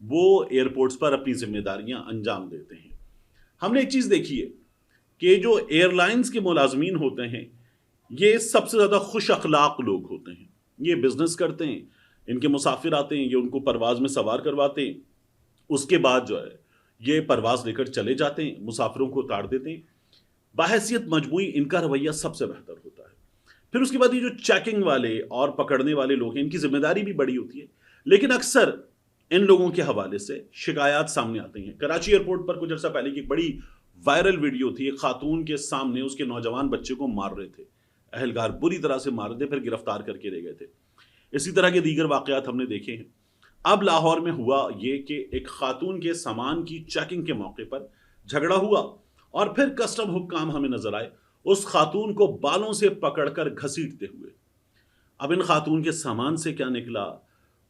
وہ ایئرپورٹس پر اپنی ذمہ داریاں انجام دیتے ہیں۔ ہم نے ایک چیز دیکھی ہے کہ جو ایئر لائنز کے ملازمین ہوتے ہیں یہ سب سے زیادہ خوش اخلاق لوگ ہوتے ہیں، یہ بزنس کرتے ہیں، ان کے مسافر آتے ہیں، یہ ان کو پرواز میں سوار کرواتے ہیں، اس کے بعد جو ہے یہ پرواز لے کر چلے جاتے ہیں، مسافروں کو اتار دیتے ہیں۔ بحیثیت مجموعی ان کا رویہ سب سے بہتر ہوتا ہے۔ پھر اس کے بعد یہ جو چیکنگ والے اور پکڑنے والے لوگ ہیں ان کی ذمہ داری بھی بڑی ہوتی ہے، لیکن اکثر ان لوگوں کے حوالے سے شکایات سامنے آتی ہیں۔ کراچی ایئرپورٹ پر کچھ عرصہ پہلے کی ایک بڑی وائرل ویڈیو تھی، ایک خاتون کے سامنے اس کے نوجوان بچے کو مار رہے تھے، اہلکار بری طرح سے مار رہے تھے، پھر گرفتار کر کے لے گئے تھے۔ اسی طرح کے دیگر واقعات ہم نے دیکھے ہیں۔ اب لاہور میں ہوا یہ کہ ایک خاتون کے سامان کی چیکنگ کے موقع پر جھگڑا ہوا اور پھر کسٹم حکام ہمیں نظر آئے اس خاتون کو بالوں سے پکڑ کر گھسیٹتے ہوئے۔ اب ان خاتون کے سامان سے کیا نکلا،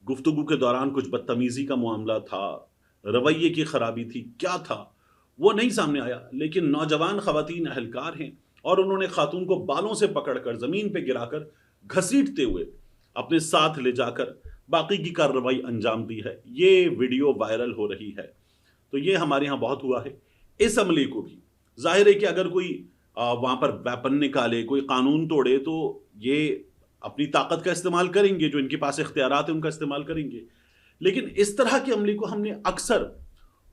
گفتگو کے دوران کچھ بدتمیزی کا معاملہ تھا، رویے کی خرابی تھی، کیا تھا وہ نہیں سامنے آیا، لیکن نوجوان خواتین اہلکار ہیں اور انہوں نے خاتون کو بالوں سے پکڑ کر زمین پہ گرا کر گھسیٹتے ہوئے اپنے ساتھ لے جا کر باقی کی کارروائی انجام دی ہے۔ یہ ویڈیو وائرل ہو رہی ہے، تو یہ ہمارے ہاں بہت ہوا ہے۔ اس عملے کو بھی ظاہر ہے کہ اگر کوئی وہاں پر ویپن نکالے، کوئی قانون توڑے، تو یہ اپنی طاقت کا استعمال کریں گے، جو ان کے پاس اختیارات ہیں ان کا استعمال کریں گے، لیکن اس طرح کے عملے کو ہم نے اکثر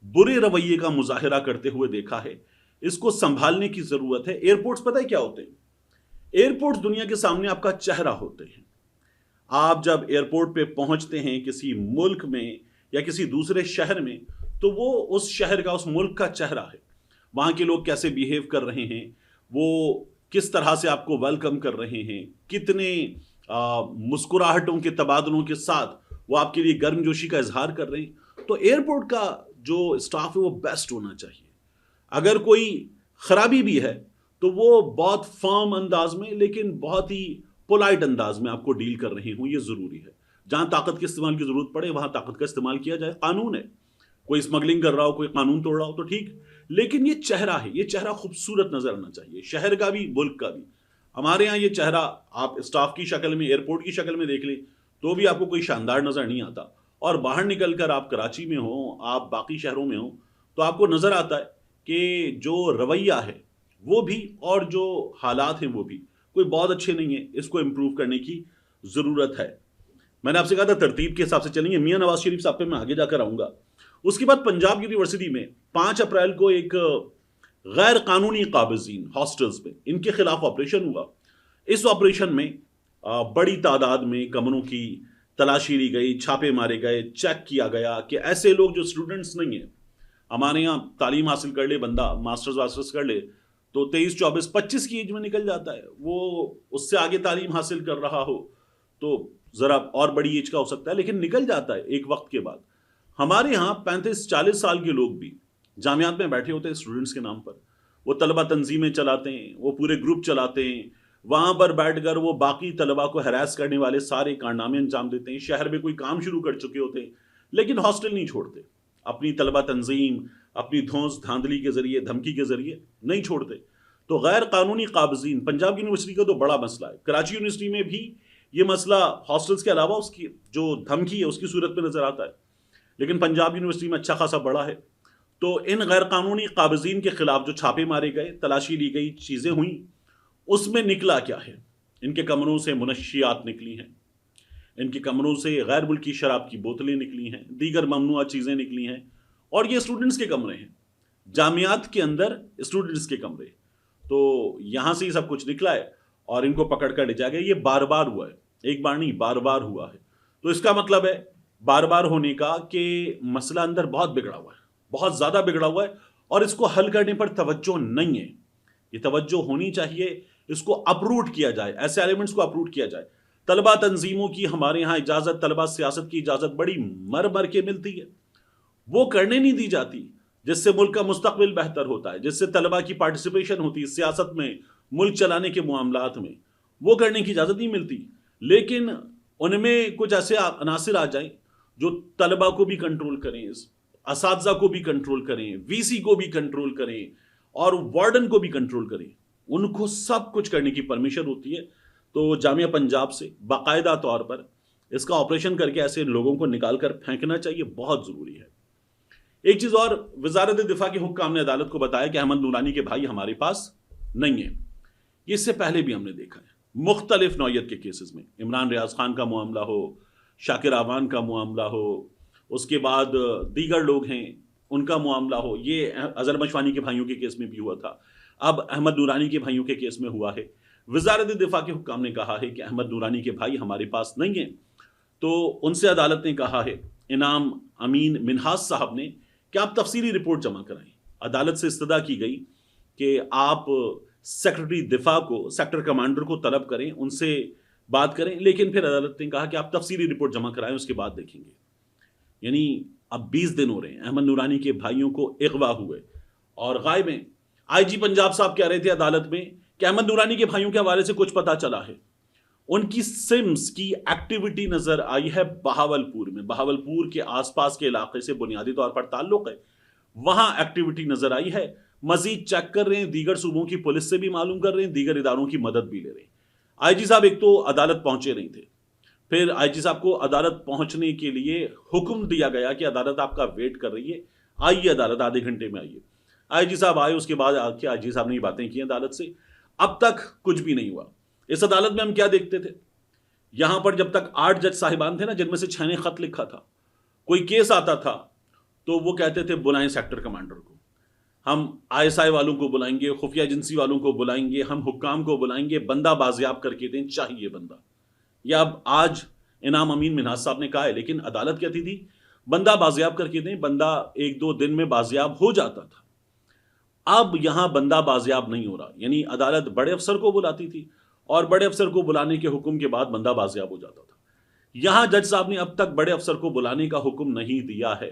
برے رویے کا مظاہرہ کرتے ہوئے دیکھا ہے۔ اس کو سنبھالنے کی ضرورت ہے۔ ایئرپورٹس پتہ ہے کیا ہوتے ہیں؟ ایئرپورٹس دنیا کے سامنے آپ کا چہرہ ہوتے ہیں۔ آپ جب ایئرپورٹ پہ پہنچتے ہیں کسی ملک میں یا کسی دوسرے شہر میں، تو وہ اس شہر کا، اس ملک کا چہرہ ہے۔ وہاں کے لوگ کیسے بیہیو کر رہے ہیں، وہ کس طرح سے آپ کو ویلکم کر رہے ہیں، کتنے مسکراہٹوں کے تبادلوں کے ساتھ وہ آپ کے لیے گرم جوشی کا اظہار کر رہے ہیں۔ تو ایئرپورٹ کا جو اسٹاف ہے وہ بیسٹ ہونا چاہیے۔ اگر کوئی خرابی بھی ہے تو وہ بہت فرم انداز میں، لیکن بہت ہی پولائٹ انداز میں آپ کو ڈیل کر رہے ہوں، یہ ضروری ہے۔ جہاں طاقت کے استعمال کی ضرورت پڑے وہاں طاقت کا استعمال کیا جائے، قانون ہے۔ کوئی اسمگلنگ کر رہا ہو، کوئی قانون توڑ رہا ہو تو ٹھیک، لیکن یہ چہرہ ہے، یہ چہرہ خوبصورت نظر آنا چاہیے، شہر کا بھی، ملک کا بھی۔ ہمارے ہاں یہ چہرہ آپ اسٹاف کی شکل میں، ایئرپورٹ کی شکل میں دیکھ لیں تو بھی آپ کو کوئی شاندار نظر نہیں آتا، اور باہر نکل کر آپ کراچی میں ہوں، آپ باقی شہروں میں ہوں، تو آپ کو نظر آتا ہے کہ جو رویہ ہے وہ بھی اور جو حالات ہیں وہ بھی کوئی بہت اچھے نہیں ہیں۔ اس کو امپروو کرنے کی ضرورت ہے۔ میں نے آپ سے کہا تھا ترتیب کے حساب سے چلیں گے، میاں نواز شریف صاحب پہ میں آگے جا کر آؤں گا۔ اس کے بعد پنجاب یونیورسٹی میں 5 اپریل کو ایک غیر قانونی قابضین ہاسٹلز میں، ان کے خلاف آپریشن ہوا۔ اس آپریشن میں بڑی تعداد میں کمروں کی تلاشی لی گئی، چھاپے مارے گئے، چیک کیا گیا کہ ایسے لوگ جو اسٹوڈنٹس نہیں ہیں، ہمارے یہاں تعلیم حاصل کر لے بندہ، ماسٹرز کر لے تو 23 24 25 کی ایج میں نکل جاتا ہے، وہ اس سے آگے تعلیم حاصل کر رہا ہو تو ذرا اور بڑی ایج کا ہو سکتا ہے، لیکن نکل جاتا ہے ایک وقت کے بعد۔ ہمارے ہاں 35 40 سال کے لوگ بھی جامعات میں بیٹھے ہوتے ہیں اسٹوڈنٹس کے نام پر، وہ طلبہ تنظیمیں چلاتے ہیں، وہ پورے گروپ چلاتے ہیں، وہاں پر بیٹھ کر وہ باقی طلبہ کو ہراس کرنے والے سارے کارنامے انجام دیتے ہیں، شہر میں کوئی کام شروع کر چکے ہوتے ہیں، لیکن ہاسٹل نہیں چھوڑتے، اپنی طلبہ تنظیم، اپنی دھونس دھاندلی کے ذریعے، دھمکی کے ذریعے نہیں چھوڑتے۔ تو غیر قانونی قابضین، پنجاب یونیورسٹی کا تو بڑا مسئلہ ہے، کراچی یونیورسٹی میں بھی یہ مسئلہ ہاسٹلز کے علاوہ اس کی جو دھمکی ہے اس کی صورت میں نظر آتا ہے، لیکن پنجاب یونیورسٹی میں اچھا خاصا بڑا ہے۔ تو ان غیر قانونی قابضین کے خلاف جو چھاپے مارے گئے، تلاشی لی گئی، چیزیں ہوئیں، اس میں نکلا کیا ہے؟ ان کے کمروں سے منشیات نکلی ہیں، ان کے کمروں سے غیر ملکی شراب کی بوتلیں نکلی ہیں، دیگر ممنوعہ چیزیں نکلی ہیں، اور یہ اسٹوڈنٹس کے کمرے ہیں، جامعات کے اندر اسٹوڈنٹس کے کمرے، تو یہاں سے ہی سب کچھ نکلا ہے اور ان کو پکڑ کر لے جا گیا۔ یہ بار بار ہوا ہے، ایک بار نہیں، بار بار ہوا ہے۔ تو اس کا مطلب ہے بار بار ہونے کا کہ مسئلہ اندر بہت بگڑا ہوا ہے، بہت زیادہ بگڑا ہوا ہے، اور اس کو حل کرنے پر توجہ نہیں ہے۔ یہ توجہ ہونی چاہیے، اس کو اپروٹ کیا جائے، ایسے ایلیمنٹس کو اپروٹ کیا جائے۔ طلبہ تنظیموں کی ہمارے ہاں اجازت، طلبہ سیاست کی اجازت بڑی مر مر کے ملتی ہے، وہ کرنے نہیں دی جاتی، جس سے ملک کا مستقبل بہتر ہوتا ہے، جس سے طلبہ کی پارٹیسپیشن ہوتی ہے سیاست میں، ملک چلانے کے معاملات میں، وہ کرنے کی اجازت نہیں ملتی۔ لیکن ان میں کچھ ایسے عناصر آ جائیں جو طلبہ کو بھی کنٹرول کریں، اساتذہ کو بھی کنٹرول کریں، وی سی کو بھی کنٹرول کریں، اور وارڈن کو بھی کنٹرول کریں، ان کو سب کچھ کرنے کی پرمیشن ہوتی ہے۔ تو جامعہ پنجاب سے باقاعدہ طور پر اس کا آپریشن کر کے ایسے لوگوں کو نکال کر پھینکنا چاہیے، بہت ضروری ہے۔ ایک چیز اور، وزارت دفاع کے حکام نے عدالت کو بتایا کہ احمد نورانی کے بھائی ہمارے پاس نہیں ہیں. یہ اس سے پہلے بھی ہم نے دیکھا ہے مختلف نوعیت کے کیسز میں. عمران ریاض خان کا معاملہ ہو، شاکر اعوان کا معاملہ ہو، اس کے بعد دیگر لوگ ہیں ان کا معاملہ ہو، یہ اظہر مشوانی کے بھائیوں کے کیس میں بھی ہوا تھا، اب احمد نورانی کے بھائیوں کے کیس میں ہوا ہے. وزارت دفاع کے حکام نے کہا ہے کہ احمد نورانی کے بھائی ہمارے پاس نہیں ہیں. تو ان سے عدالت نے کہا ہے، انعام امین منہاس صاحب نے، کہ آپ تفصیلی رپورٹ جمع کرائیں. عدالت سے استدعا کی گئی کہ آپ سیکرٹری دفاع کو، سیکٹر کمانڈر کو طلب کریں، ان سے بات کریں، لیکن پھر عدالت نے کہا کہ آپ تفصیلی رپورٹ جمع کرائیں، اس کے بعد دیکھیں گے. یعنی اب 20 دن ہو رہے ہیں احمد نورانی کے بھائیوں کو اغوا ہوئے اور غائب ہیں. آئی جی پنجاب صاحب کہہ رہے تھے عدالت میں کہ احمد نورانی کے بھائیوں کے حوالے سے کچھ پتا چلا ہے. ان کی سمز کی ایکٹیویٹی نظر آئی ہے بہاولپور میں، بہاولپور کے آس پاس کے علاقے سے بنیادی طور پر تعلق ہے، وہاں ایکٹیویٹی نظر آئی ہے. مزید چیک کر رہے ہیں، دیگر صوبوں کی پولیس سے بھی معلوم کر رہے ہیں، دیگر اداروں کی مدد بھی لے رہے ہیں. آئی جی صاحب ایک تو عدالت پہنچے نہیں تھے، پھر آئی جی صاحب کو عدالت پہنچنے کے لیے حکم دیا گیا کہ عدالت آپ کا ویٹ کر رہی ہے، آئیے عدالت آدھے گھنٹے میں آئیے. آئی جی صاحب آئے، اس کے بعد آ کے آئی جی صاحب نے یہ باتیں کی عدالت سے. اب تک کچھ بھی نہیں ہوا. اس عدالت میں ہم کیا دیکھتے تھے، یہاں پر جب تک 8 جج صاحبان تھے نا، جن میں سے 6 نے خط لکھا تھا، کوئی کیس آتا تھا تو وہ کہتے تھے بلائیں سیکٹر کمانڈر کو، ہم آئی ایس آئی والوں کو بلائیں گے، خفیہ ایجنسی والوں کو بلائیں گے، ہم حکام کو بلائیں گے، بندہ بازیاب کر کے دیں، چاہیے بندہ. یا اب آج انعام امین منہاس صاحب نے کہا ہے، لیکن عدالت کہتی تھی بندہ بازیاب کر کے دیں، بندہ 1-2 دن میں بازیاب ہو جاتا تھا. اب یہاں بندہ بازیاب نہیں ہو رہا. یعنی عدالت بڑے افسر کو بلاتی تھی اور بڑے افسر کو بلانے کے حکم کے بعد بندہ بازیاب ہو جاتا تھا. یہاں جج صاحب نے اب تک بڑے افسر کو بلانے کا حکم نہیں دیا ہے.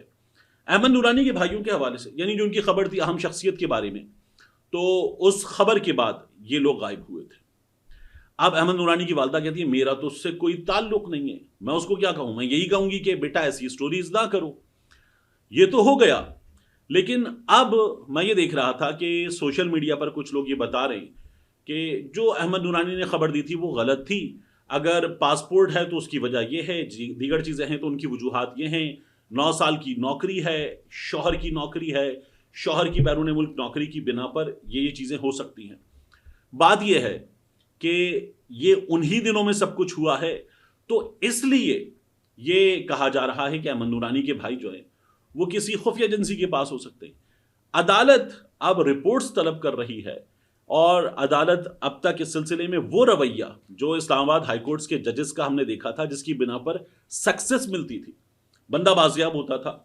احمد نورانی کے بھائیوں کے حوالے سے، یعنی جو ان کی خبر تھی اہم شخصیت کے بارے میں، تو اس خبر کے بعد یہ لوگ غائب ہوئے تھے. اب احمد نورانی کی والدہ کہتی ہے میرا تو اس سے کوئی تعلق نہیں ہے، میں اس کو کیا کہوں، میں یہی کہوں گی کہ بیٹا ایسی سٹوریز نہ کرو. یہ تو ہو گیا. لیکن اب میں یہ دیکھ رہا تھا کہ سوشل میڈیا پر کچھ لوگ یہ بتا رہے ہیں کہ جو احمد نورانی نے خبر دی تھی وہ غلط تھی. اگر پاسپورٹ ہے تو اس کی وجہ یہ ہے، دیگر چیزیں ہیں تو ان کی وجوہات یہ ہیں. 9 سال کی نوکری ہے، شوہر کی نوکری ہے، شوہر کی بیرون ملک نوکری کی بنا پر یہ چیزیں ہو سکتی ہیں. بات یہ ہے کہ یہ انہی دنوں میں سب کچھ ہوا ہے، تو اس لیے یہ کہا جا رہا ہے کہ احمد نورانی کے بھائی جو ہیں وہ کسی خفیہ ایجنسی کے پاس ہو سکتے ہیں. عدالت اب رپورٹس طلب کر رہی ہے، اور عدالت اب تک اس سلسلے میں وہ رویہ جو اسلام آباد ہائی کورٹس کے ججز کا ہم نے دیکھا تھا، جس کی بنا پر سکسیس ملتی تھی، بندہ بازیاب ہوتا تھا،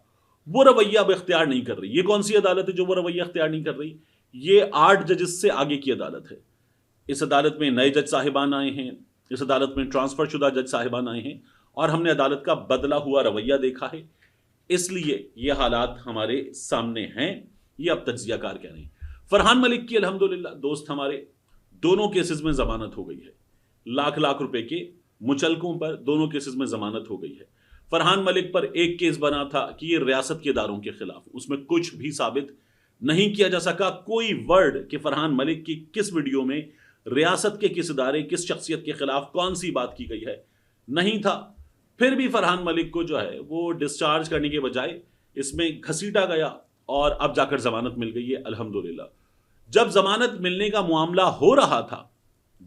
وہ رویہ اب اختیار نہیں کر رہی. یہ کون سی عدالت ہے جو وہ رویہ اختیار نہیں کر رہی؟ یہ 8 ججز سے آگے کی عدالت ہے. اس عدالت میں نئے جج صاحبان آئے ہیں، اس عدالت میں ٹرانسفر شدہ جج صاحبان آئے ہیں، اور ہم نے عدالت کا بدلا ہوا رویہ دیکھا ہے. اس لیے یہ حالات ہمارے سامنے ہیں. یہ اب تجزیہ کار کہہ رہے ہیں. فرحان ملک کی الحمدللہ دوست ہمارے دونوں کیسز میں ضمانت ہو گئی ہے. لاکھ روپے کے مچلکوں پر دونوں کیسز میں ضمانت ہو گئی ہے. فرحان ملک پر ایک کیس بنا تھا کہ یہ ریاست کے اداروں کے خلاف، اس میں کچھ بھی ثابت نہیں کیا جا سکا. کوئی ورڈ کہ فرحان ملک کی کس ویڈیو میں ریاست کے کس ادارے، کس شخصیت کے خلاف کون سی بات کی گئی ہے نہیں تھا. پھر بھی فرحان ملک کو جو ہے وہ ڈسچارج کرنے کے بجائے اس میں گھسیٹا گیا، اور اب جا کر ضمانت مل گئی ہے الحمدللہ. جب ضمانت ملنے کا معاملہ ہو رہا تھا،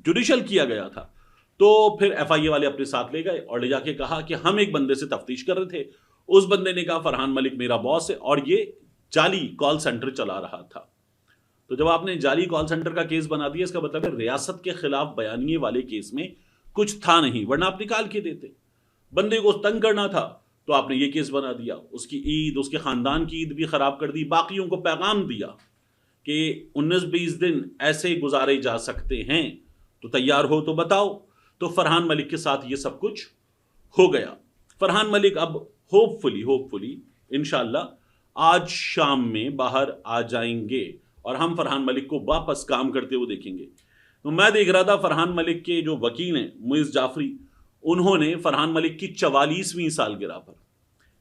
جوڈیشل کیا گیا تھا، تو پھر ایف آئی اے والے اپنے ساتھ لے گئے اور لے جا کے کہا کہ ہم ایک بندے سے تفتیش کر رہے تھے. اس بندے نے کہا فرحان ملک میرا باس ہے، اور یہ جعلی کال سینٹر چلا رہا تھا. تو جب آپ نے جعلی کال سینٹر کا کیس بنا دیا، اس کا مطلب ہے ریاست کے خلاف بیانیے والے کیس میں کچھ تھا نہیں، ورنہ آپ نکال کے دیتے. بندے کو تنگ کرنا تھا تو آپ نے یہ کیس بنا دیا، اس کی عید، اس کے خاندان کی عید بھی خراب کر دی، باقیوں کو پیغام دیا کہ 19-20 دن ایسے گزارے جا سکتے ہیں، تو تیار ہو تو بتاؤ. تو فرحان ملک کے ساتھ یہ سب کچھ ہو گیا. فرحان ملک اب ہوپ فلی انشاءاللہ آج شام میں باہر آ جائیں گے، اور ہم فرحان ملک کو واپس کام کرتے ہوئے دیکھیں گے. تو میں دیکھ رہا تھا فرحان ملک کے جو وکیل ہیں معز جعفری، انہوں نے فرحان ملک کی 44ویں سالگرہ پر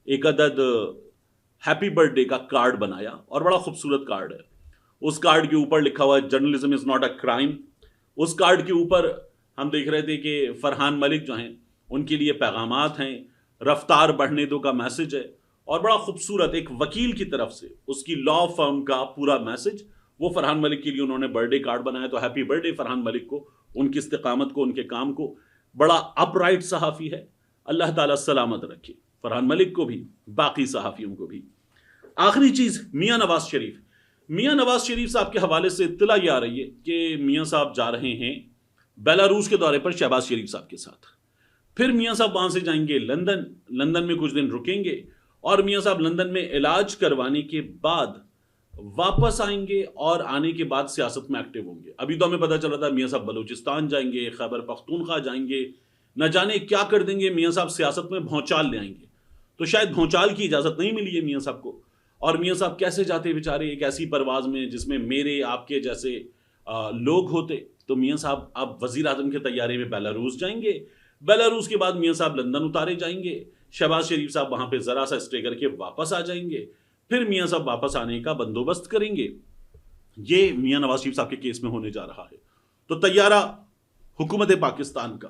ایک عدد ہیپی برتھ ڈے کا کارڈ بنایا، اور بڑا خوبصورت کارڈ ہے. اس کارڈ کے اوپر لکھا ہوا ہے journalism is not a crime. اس کارڈ کے اوپر ہم دیکھ رہے تھے کہ فرحان ملک جو ہیں ان کے لیے پیغامات ہیں، رفتار بڑھنے دو کا میسج ہے، اور بڑا خوبصورت ایک وکیل کی طرف سے اس کی لا فرم کا پورا میسج، وہ فرحان ملک کے لیے انہوں نے برتھ ڈے کارڈ بنایا، تو ہیپی برتھ ڈے فرحان ملک کو، ان کی استقامت کو، ان کے کام کو. بڑا اپ رائٹ صحافی ہے، اللہ تعالیٰ سلامت رکھے فرحان ملک کو بھی، باقی صحافیوں کو بھی. آخری چیز میاں نواز شریف. میاں نواز شریف صاحب کے حوالے سے اطلاع یہ آ رہی ہے کہ میاں صاحب جا رہے ہیں بیلاروس کے دورے پر شہباز شریف صاحب کے ساتھ. پھر میاں صاحب وہاں سے جائیں گے لندن میں کچھ دن رکیں گے، اور میاں صاحب لندن میں علاج کروانے کے بعد واپس آئیں گے، اور آنے کے بعد سیاست میں ایکٹیو ہوں گے. ابھی تو ہمیں پتہ چل رہا تھا میاں صاحب بلوچستان جائیں گے، خیبر پختونخوا جائیں گے، نہ جانے کیا کر دیں گے. میاں صاحب سیاست میں بھونچال لے آئیں گے، تو شاید بھونچال کی اجازت نہیں ملی ہے میاں صاحب کو. اور میاں صاحب کیسے جاتے بیچارے ایک ایسی پرواز میں جس میں میرے آپ کے جیسے لوگ ہوتے. تو میاں صاحب اب وزیر اعظم کے طیارے میں بیلاروس جائیں گے، بیلاروس کے بعد میاں صاحب لندن اتارے جائیں گے، شہباز شریف صاحب وہاں پہ ذرا سا اسٹے کر کے واپس آ جائیں گے، پھر میاں صاحب واپس آنے کا بندوبست کریں گے. یہ میاں نواز شریف صاحب کے کیس میں ہونے جا رہا ہے. تو طیارہ حکومت پاکستان کا،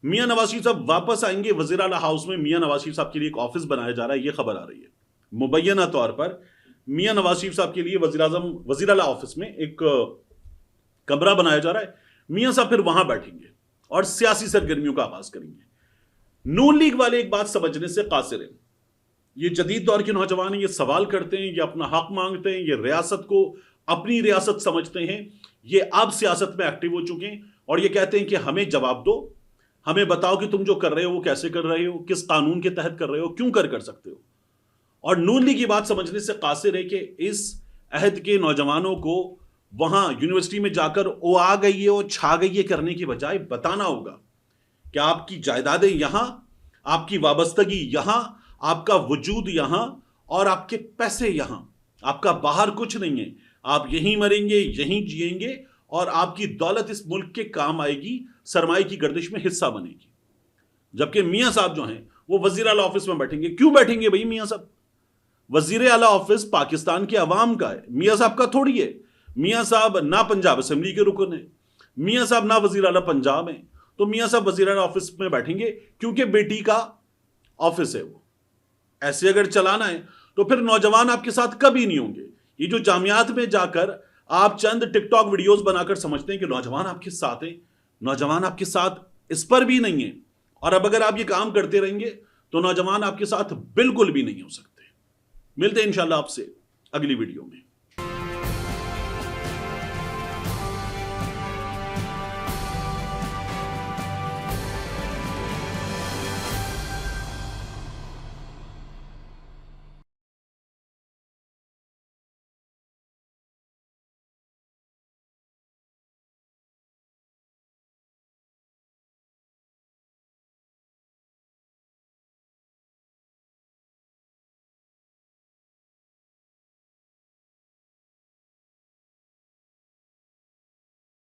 میاں نواز شریف صاحب واپس آئیں گے. وزیر اعلیٰ ہاؤس میں میاں نواز شریف صاحب کے لیے ایک آفس بنایا جا رہا ہے، یہ خبر آ رہی ہے. مبینہ طور پر میاں نواز شریف صاحب کے لیے وزیر اعلیٰ آفس میں ایک کمرہ بنایا جا رہا ہے. میاں صاحب پھر وہاں بیٹھیں گے اور سیاسی سرگرمیوں کا آغاز کریں گے. نون لیگ والے ایک بات سمجھنے سے قاصر ہیں. یہ جدید دور کے نوجوان ہیں، یہ سوال کرتے ہیں، یہ اپنا حق مانگتے ہیں، یہ ریاست کو اپنی ریاست سمجھتے ہیں. یہ اب سیاست میں ایکٹیو ہو چکے ہیں اور یہ کہتے ہیں کہ ہمیں جواب دو، ہمیں بتاؤ کہ تم جو کر رہے ہو وہ کیسے کر رہے ہو، کس قانون کے تحت کر رہے ہو، کیوں کر سکتے ہو. اور نون لیگ یہ بات سمجھنے سے قاصر ہے کہ اس عہد کے نوجوانوں کو وہاں یونیورسٹی میں جا کر او آ گئی ہے، او چھا گئی ہے کرنے کی بجائے بتانا ہوگا کہ آپ کی جائیدادیں یہاں، آپ کی وابستگی یہاں، آپ کا وجود یہاں، اور آپ کے پیسے یہاں، آپ کا باہر کچھ نہیں ہے. آپ یہیں مریں گے، یہیں جئیں گے، اور آپ کی دولت اس ملک کے کام آئے گی، سرمائے کی گردش میں حصہ بنے گی. جبکہ میاں صاحب جو ہیں وہ وزیر اعلیٰ آفس میں بیٹھیں گے. کیوں بیٹھیں گے بھائی میاں صاحب؟ وزیر اعلیٰ آفس پاکستان کے عوام کا ہے، میاں صاحب کا تھوڑی ہے. میاں صاحب نہ پنجاب اسمبلی کے رکن ہیں، میاں صاحب نہ وزیر اعلیٰ پنجاب ہیں. تو میاں صاحب وزیر اعلیٰ آفس میں بیٹھیں گے کیونکہ بیٹی کا آفس ہے. وہ ایسے اگر چلانا ہے تو پھر نوجوان آپ کے ساتھ کبھی نہیں ہوں گے. یہ جو جامعات میں جا کر آپ چند ٹک ٹاک ویڈیوز بنا کر سمجھتے ہیں کہ نوجوان آپ کے ساتھ ہیں، نوجوان آپ کے ساتھ اس پر بھی نہیں ہیں. اور اب اگر آپ یہ کام کرتے رہیں گے تو نوجوان آپ کے ساتھ بالکل بھی نہیں ہو سکتے. ملتے ہیں انشاءاللہ آپ سے اگلی ویڈیو میں.